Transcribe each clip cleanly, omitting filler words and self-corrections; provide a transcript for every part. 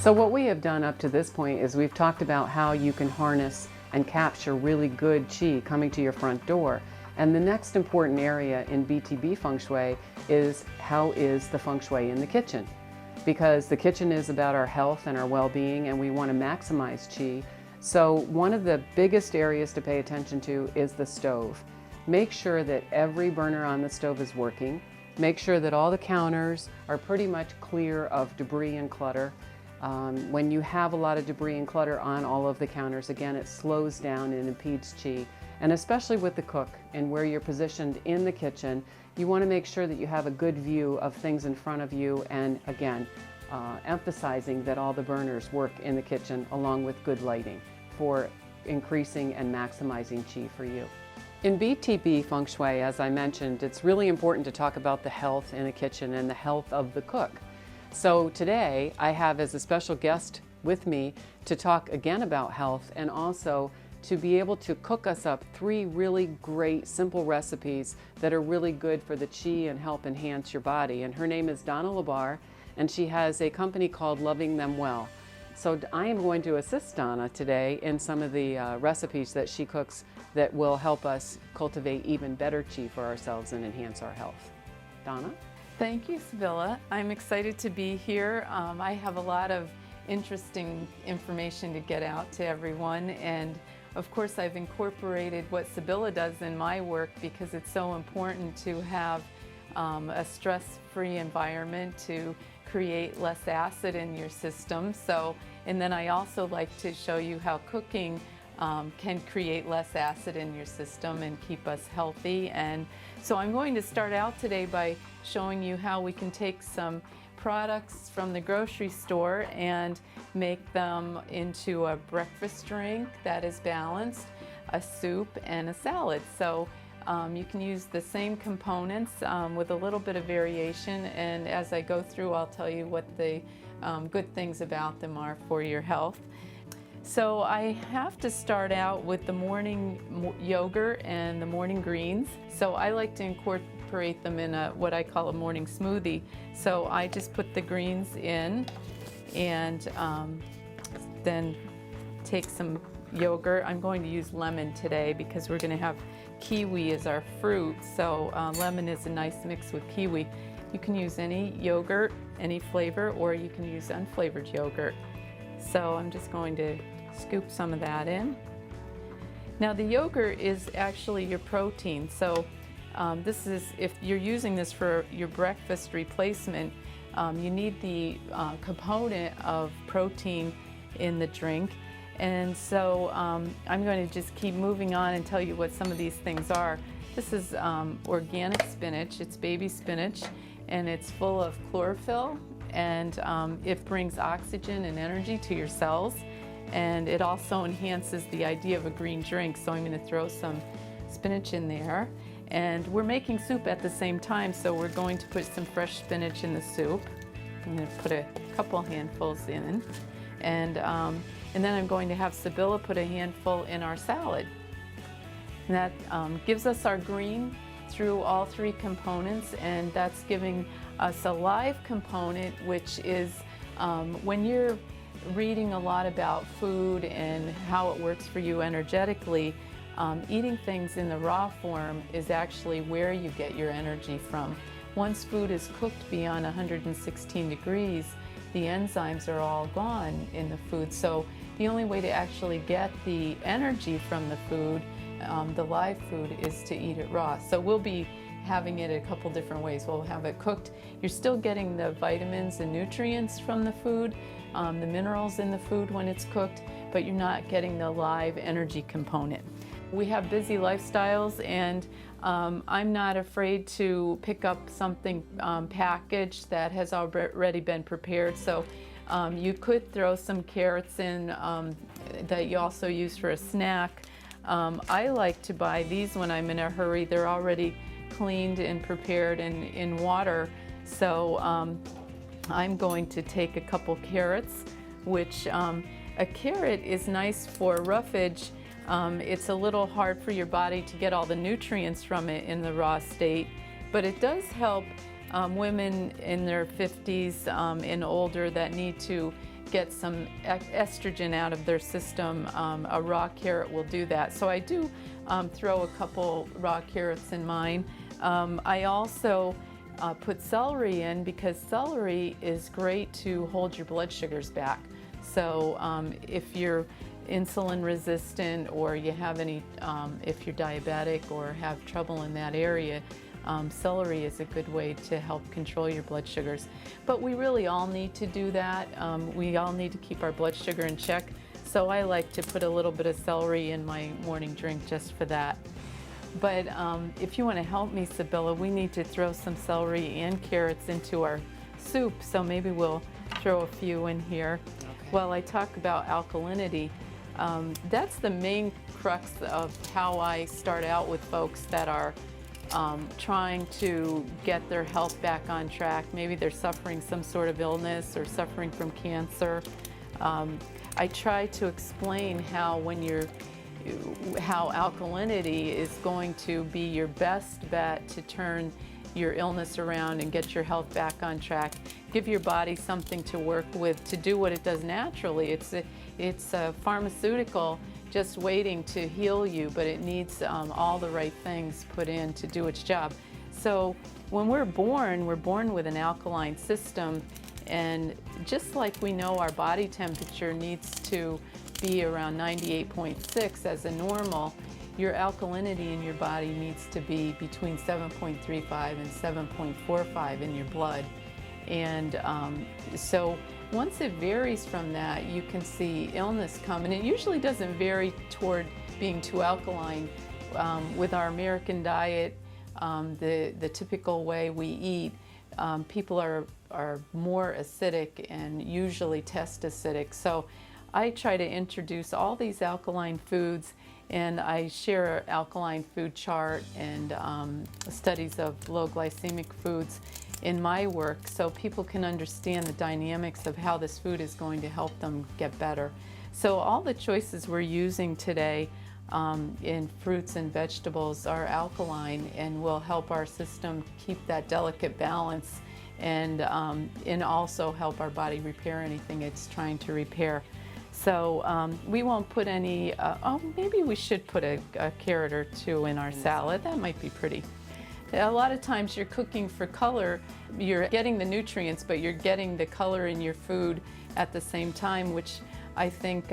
So what we have done up to this point is we've talked about how you can harness and capture really good qi coming to your front door. And the next important area in BTB Feng Shui is how is the Feng Shui in the kitchen? Because the kitchen is about our health and our well-being, and we want to maximize qi. So one of the biggest areas to pay attention to is the stove. Make sure that every burner on the stove is working. Make sure that all the counters are pretty much clear of debris and clutter. When you have a lot of debris and clutter on all of the counters, again, it slows down and impedes qi. And especially with the cook and where you're positioned in the kitchen, you want to make sure that you have a good view of things in front of you, and again, emphasizing that all the burners work in the kitchen along with good lighting for increasing and maximizing qi for you. In BTB Feng Shui, as I mentioned, it's really important to talk about the health in the kitchen and the health of the cook. So today I have as a special guest with me to talk again about health, and also to be able to cook us up 3 really great simple recipes that are really good for the qi and help enhance your body. And her name is Donna Labar, and she has a company called Loving Them Well. So I am going to assist Donna today in some of the recipes that she cooks that will help us cultivate even better qi for ourselves and enhance our health. Donna? Thank you, Sybilla. I'm excited to be here. I have a lot of interesting information to get out to everyone, and of course I've incorporated what Sybilla does in my work because it's so important to have a stress-free environment to create less acid in your system. And then I also like to show you how cooking can create less acid in your system and keep us healthy. And so I'm going to start out today by showing you how we can take some products from the grocery store and make them into a breakfast drink that is balanced, a soup, and a salad. So you can use the same components with a little bit of variation, and as I go through I'll tell you what the good things about them are for your health. So I have to start out with the morning yogurt and the morning greens. So I like to incorporate them in what I call a morning smoothie. So I just put the greens in, and then take some yogurt. I'm going to use lemon today because we're going to have kiwi as our fruit. So lemon is a nice mix with kiwi. You can use any yogurt, any flavor, or you can use unflavored yogurt. So I'm just going to scoop some of that in. Now the yogurt is actually your protein. So this is, if you're using this for your breakfast replacement, you need the component of protein in the drink. And so I'm going to just keep moving on and tell you what some of these things are. This is organic spinach. It's baby spinach, and it's full of chlorophyll, and it brings oxygen and energy to your cells, and it also enhances the idea of a green drink. So I'm going to throw some spinach in there, and we're making soup at the same time, so we're going to put some fresh spinach in the soup. I'm going to put a couple handfuls in, and then I'm going to have Sybilla put a handful in our salad. And that gives us our green through all 3 components, and that's giving us a live component, which is when you're reading a lot about food and how it works for you energetically, eating things in the raw form is actually where you get your energy from. Once food is cooked beyond 116 degrees, the enzymes are all gone in the food. So the only way to actually get the energy from the food, the live food, is to eat it raw. So we'll be having it a couple different ways. We'll have it cooked. You're still getting the vitamins and nutrients from the food, the minerals in the food when it's cooked, but you're not getting the live energy component. We have busy lifestyles, and I'm not afraid to pick up something packaged that has already been prepared. So you could throw some carrots in that you also use for a snack. I like to buy these when I'm in a hurry. They're already cleaned and prepared in water. So I'm going to take a couple carrots, which a carrot is nice for roughage. It's a little hard for your body to get all the nutrients from it in the raw state, but it does help women in their 50s and older that need to get some estrogen out of their system. A raw carrot will do that. So I do throw a couple raw carrots in mine. I also put celery in because celery is great to hold your blood sugars back. So if you're insulin resistant, or you have any, if you're diabetic or have trouble in that area, celery is a good way to help control your blood sugars. But we really all need to do that. We all need to keep our blood sugar in check. So I like to put a little bit of celery in my morning drink just for that. But if you want to help me, Sybilla, we need to throw some celery and carrots into our soup. So maybe we'll throw a few in here. Okay. While I talk about alkalinity, that's the main crux of how I start out with folks that are trying to get their health back on track. Maybe they're suffering some sort of illness or suffering from cancer. I try to explain how how alkalinity is going to be your best bet to turn your illness around and get your health back on track. Give your body something to work with to do what it does naturally. It's a pharmaceutical just waiting to heal you, but it needs all the right things put in to do its job. So when we're born with an alkaline system, and just like we know our body temperature needs to be around 98.6 as a normal, your alkalinity in your body needs to be between 7.35 and 7.45 in your blood. And so once it varies from that, you can see illness come. And it usually doesn't vary toward being too alkaline. With our American diet, the typical way we eat, people are more acidic and usually test acidic. So I try to introduce all these alkaline foods, and I share an alkaline food chart and studies of low glycemic foods in my work, so people can understand the dynamics of how this food is going to help them get better. So all the choices we're using today in fruits and vegetables are alkaline and will help our system keep that delicate balance, and also help our body repair anything it's trying to repair. So we won't put any, maybe we should put a carrot or two in our salad. That might be pretty. A lot of times you're cooking for color, you're getting the nutrients, but you're getting the color in your food at the same time, which I think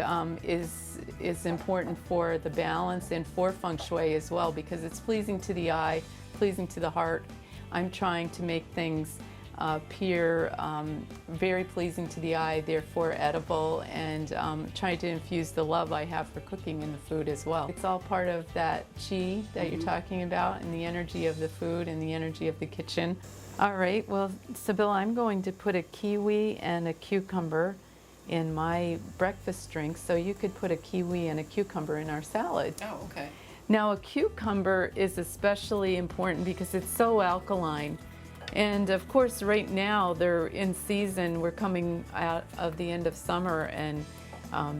is important for the balance and for Feng Shui as well, because it's pleasing to the eye, pleasing to the heart. I'm trying to make things appear very pleasing to the eye, therefore edible, and trying to infuse the love I have for cooking in the food as well. It's all part of that chi that you're talking about, and the energy of the food and the energy of the kitchen. All right, well, Sybilla, I'm going to put a kiwi and a cucumber in my breakfast drink, so you could put a kiwi and a cucumber in our salad. Oh, okay. Now, a cucumber is especially important because it's so alkaline. And of course, right now they're in season. We're coming out of the end of summer, and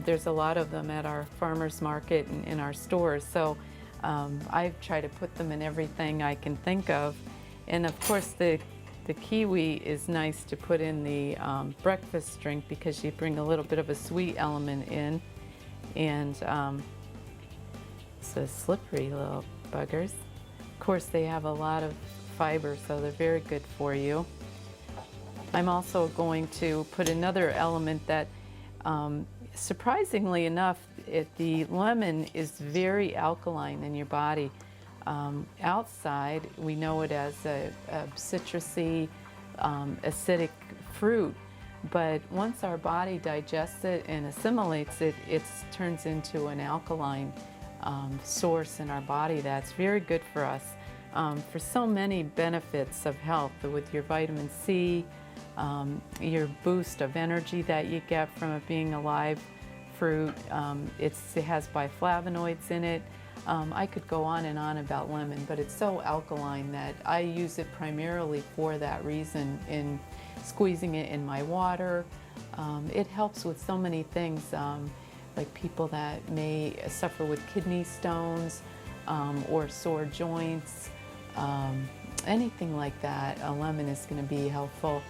there's a lot of them at our farmers market and in our stores. So I try to put them in everything I can think of. And of course, the kiwi is nice to put in the breakfast drink because you bring a little bit of a sweet element in. And so slippery little buggers. Of course, they have a lot of fiber, so they're very good for you. I'm also going to put another element that, surprisingly enough, the lemon is very alkaline in your body. Outside, we know it as a citrusy, acidic fruit, but once our body digests it and assimilates it, it turns into an alkaline source in our body that's very good for us. For so many benefits of health with your vitamin C, your boost of energy that you get from it being a live fruit. It has biflavonoids in it. I could go on and on about lemon, but it's so alkaline that I use it primarily for that reason in squeezing it in my water. It helps with so many things, like people that may suffer with kidney stones or sore joints. Anything like that, a lemon is going to be helpful.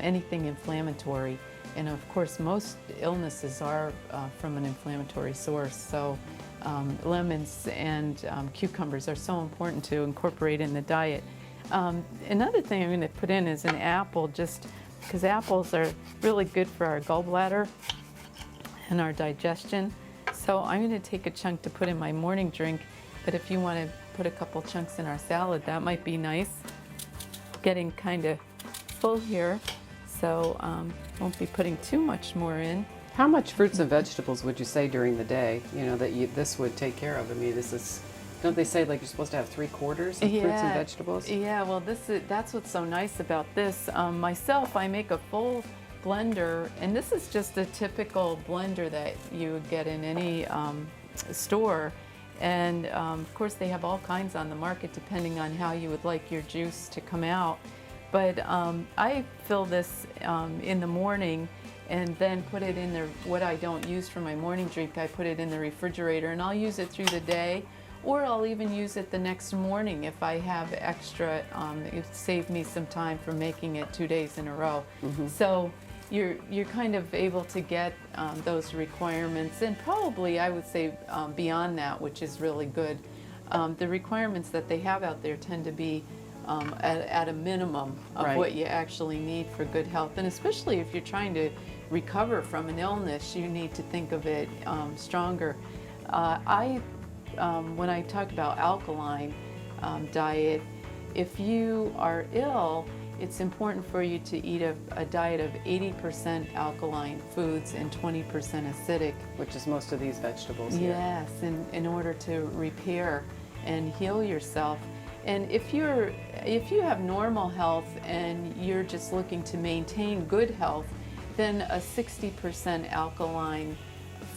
Anything inflammatory. And of course, most illnesses are from an inflammatory source. So lemons and cucumbers are so important to incorporate in the diet. Another thing I'm going to put in is an apple, just because apples are really good for our gallbladder and our digestion. So I'm going to take a chunk to put in my morning drink, but if you want to put a couple chunks in our salad, that might be nice. Getting kind of full here, so won't be putting too much more in. How much fruits and vegetables would you say during the day, that this would take care of? I mean, don't they say like you're supposed to have 3/4 of fruits and vegetables? Yeah, well that's what's so nice about this. Myself, I make a full blender, and this is just a typical blender that you would get in any store. And of course they have all kinds on the market depending on how you would like your juice to come out. But I fill this in the morning and then put it in what I don't use for my morning drink, I put it in the refrigerator, and I'll use it through the day, or I'll even use it the next morning if I have extra. It saved me some time from making it 2 days in a row. So you're kind of able to get those requirements, and probably I would say beyond that, which is really good. The requirements that they have out there tend to be at a minimum of what you actually need for good health, and especially if you're trying to recover from an illness, you need to think of it stronger. When I talked about alkaline diet, if you are ill, it's important for you to eat a diet of 80% alkaline foods and 20% acidic. Which is most of these vegetables here. Yes, in order to repair and heal yourself. And if you have normal health and you're just looking to maintain good health, then a 60% alkaline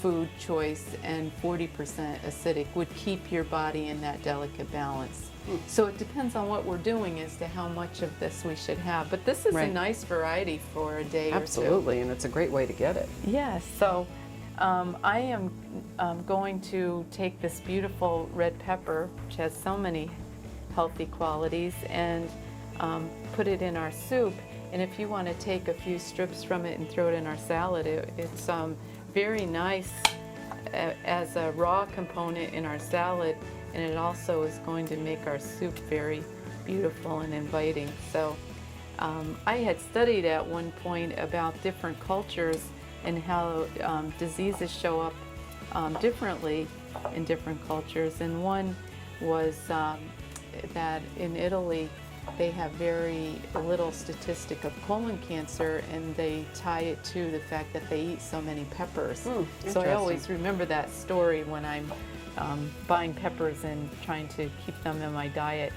food choice and 40% acidic would keep your body in that delicate balance. So it depends on what we're doing as to how much of this we should have. But this is a nice variety for a day or two. Absolutely, and it's a great way to get it. Yes, so I am going to take this beautiful red pepper, which has so many healthy qualities, and put it in our soup. And if you want to take a few strips from it and throw it in our salad, it's very nice as a raw component in our salad, and it also is going to make our soup very beautiful and inviting. So I had studied at one point about different cultures and how diseases show up differently in different cultures, and one was that in Italy they have very little statistic of colon cancer, and they tie it to the fact that they eat so many peppers. So I always remember that story when I'm buying peppers and trying to keep them in my diet.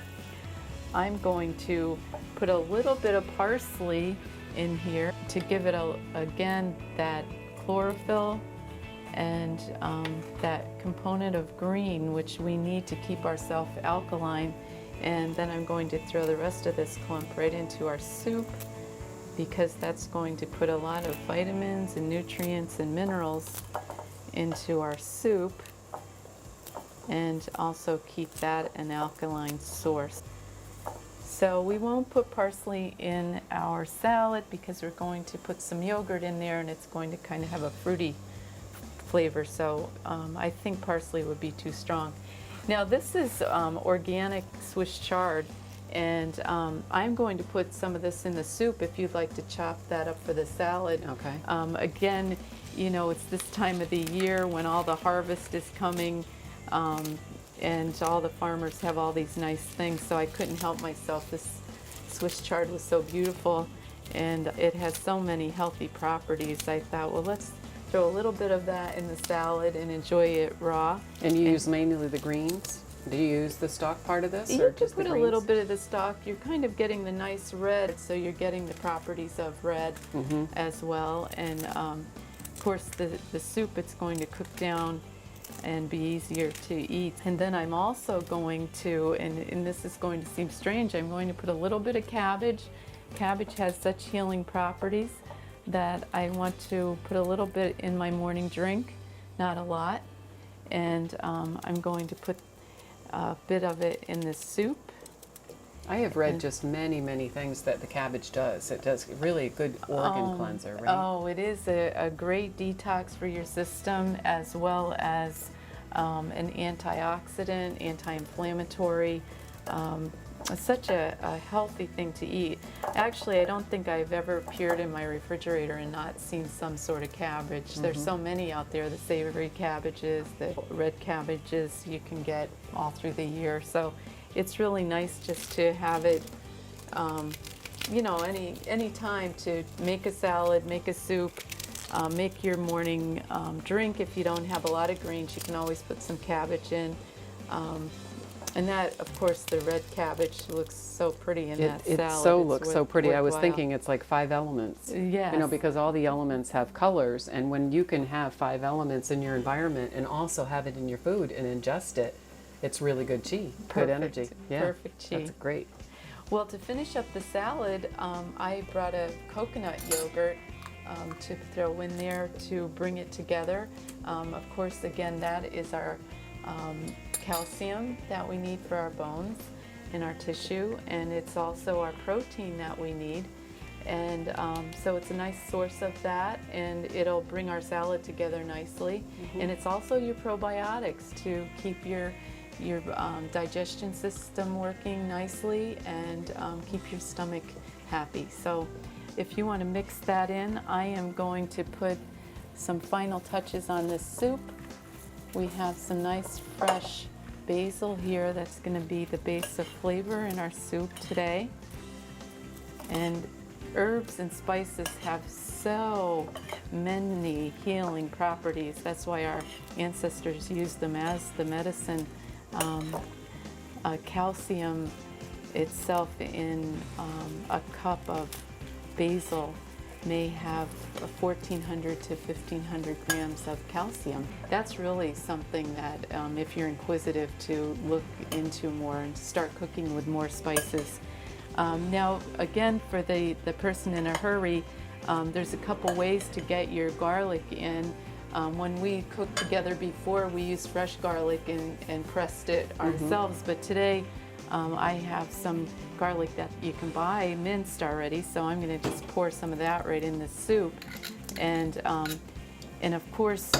I'm going to put a little bit of parsley in here to give it again that chlorophyll and that component of green, which we need to keep ourselves alkaline. And then I'm going to throw the rest of this clump right into our soup, because that's going to put a lot of vitamins and nutrients and minerals into our soup, and also keep that an alkaline source. So we won't put parsley in our salad because we're going to put some yogurt in there, and it's going to kind of have a fruity flavor. So I think parsley would be too strong. Now this is organic Swiss chard, and I'm going to put some of this in the soup if you'd like to chop that up for the salad. Okay. Again, it's this time of the year when all the harvest is coming, and all the farmers have all these nice things, so I couldn't help myself. This Swiss chard was so beautiful, and it has so many healthy properties. I thought, well, let's throw a little bit of that in the salad and enjoy it raw. And you use mainly the greens? Do you use the stalk part of this, or or just just the put greens? a little bit of the stalk. You're kind of getting the nice red, so you're getting the properties of red as well. And of course, the soup, it's going to cook down and be easier to eat. And then I'm also going to, and this is going to seem strange, I'm going to put a little bit of cabbage. Cabbage has such healing properties that I want to put a little bit in my morning drink, not a lot. And I'm going to put a bit of it in the soup. I have read just many things that the cabbage does. It does really a good organ cleanser, right? Oh, it is a great detox for your system, as well as an antioxidant, anti-inflammatory. It's such a healthy thing to eat. Actually, I don't think I've ever peered in my refrigerator and not seen some sort of cabbage. There's so many out there, the savory cabbages, the red cabbages you can get all through the year. So it's really nice just to have it, you know, any time to make a salad, make a soup, make your morning drink. If you don't have a lot of greens, you can always put some cabbage in. And that, of course, the red cabbage looks so pretty in that salad. It looks so pretty. I was thinking it's like 5 elements. Yes. You know, because all the elements have colors, and when you can have 5 elements in your environment and also have it in your food and ingest it, it's really good chi, good energy. Yeah, perfect chi. That's great. Well, to finish up the salad, I brought a coconut yogurt to throw in there to bring it together. Of course, again, that is our calcium that we need for our bones and our tissue, and it's also our protein that we need. And so it's a nice source of that, and it'll bring our salad together nicely. And it's also your probiotics to keep your digestion system working nicely and keep your stomach happy. So if you want to mix that in, I am going to put some final touches on this soup. We have some nice fresh basil here that's going to be the base of flavor in our soup today. And herbs and spices have so many healing properties. That's why our ancestors used them as the medicine. Calcium itself in a cup of basil may have 1,400 to 1,500 grams of calcium. That's really something that if you're inquisitive to look into more and start cooking with more spices. Now again, for the person in a hurry, there's a couple ways to get your garlic in. When we cooked together before, we used fresh garlic and pressed it ourselves, but today I have some garlic that you can buy minced already, so I'm going to just pour some of that right in the soup. And of course,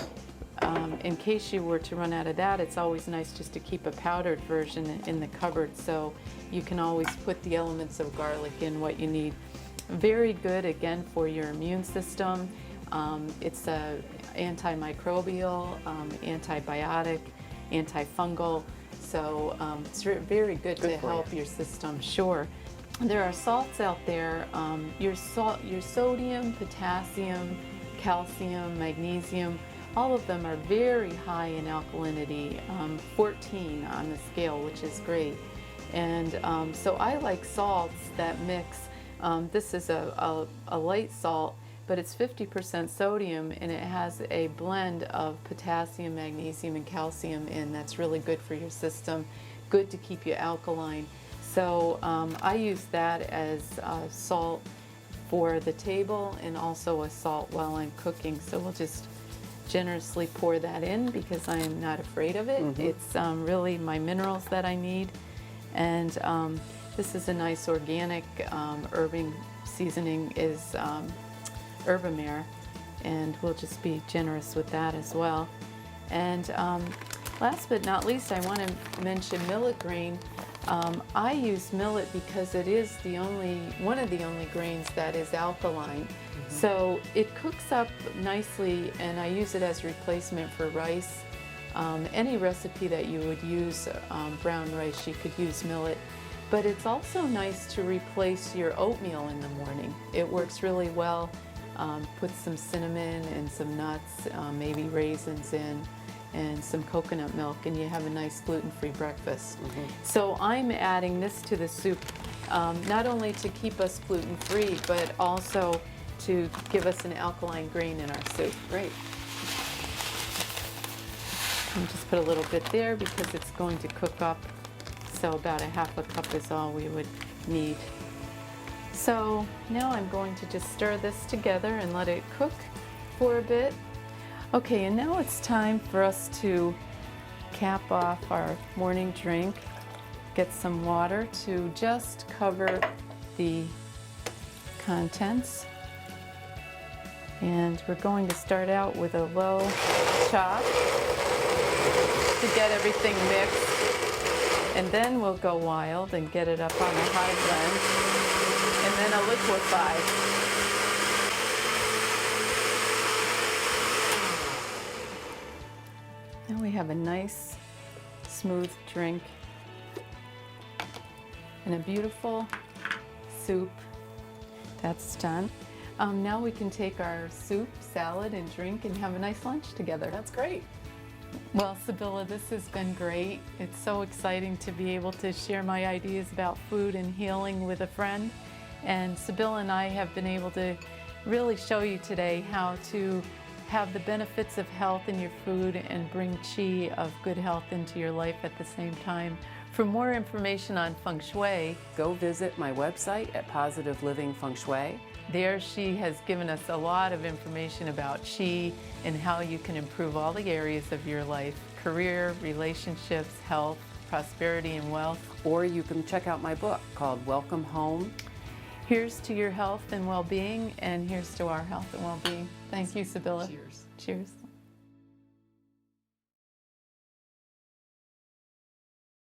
in case you were to run out of that, it's always nice just to keep a powdered version in the cupboard, so you can always put the elements of garlic in what you need. Very good, again, for your immune system. It's antimicrobial, antibiotic, antifungal. So it's very good to help your system, sure. There are salts out there, your sodium, potassium, calcium, magnesium, all of them are very high in alkalinity, 14 on the scale, which is great. And so I like salts that mix. This is a light salt, but it's 50% sodium, and it has a blend of potassium, magnesium, and calcium in. That's really good for your system, good to keep you alkaline. So I use that as salt for the table and also a salt while I'm cooking. So we'll just generously pour that in because I am not afraid of it. It's really my minerals that I need. And this is a nice organic herbing seasoning is Herbamare, and we'll just be generous with that as well. And last but not least, I want to mention millet grain. I use millet because it is one of the only grains that is alkaline. So it cooks up nicely, and I use it as a replacement for rice. Any recipe that you would use brown rice, you could use millet. But it's also nice to replace your oatmeal in the morning. It works really well. Put some cinnamon and some nuts, maybe raisins in, and some coconut milk, and you have a nice gluten-free breakfast. So I'm adding this to the soup, not only to keep us gluten-free, but also to give us an alkaline grain in our soup. Great. And just put a little bit there because it's going to cook up, so about a half a cup is all we would need. So now I'm going to just stir this together and let it cook for a bit. Okay, and now it's time for us to cap off our morning drink. get some water to just cover the contents. And we're going to start out with a low chop to get everything mixed. And then we'll go wild and get it up on a high blend. And then a liquefy. Now we have a nice, smooth drink and a beautiful soup. That's done. Now we can take our soup, salad, and drink and have a nice lunch together. That's great. Well, Sybilla, this has been great. It's so exciting to be able to share my ideas about food and healing with a friend. And Sybilla and I have been able to really show you today how to have the benefits of health in your food and bring chi of good health into your life at the same time. For more information on Feng Shui, Go visit my website at Positive Living Feng Shui. there she has given us a lot of information about chi and how you can improve all the areas of your life: career, relationships, health, prosperity, and wealth. Or you can check out my book called Welcome Home. Here's to your health and well-being, and here's to our health and well-being. Thank you, Sybilla. Cheers. Cheers.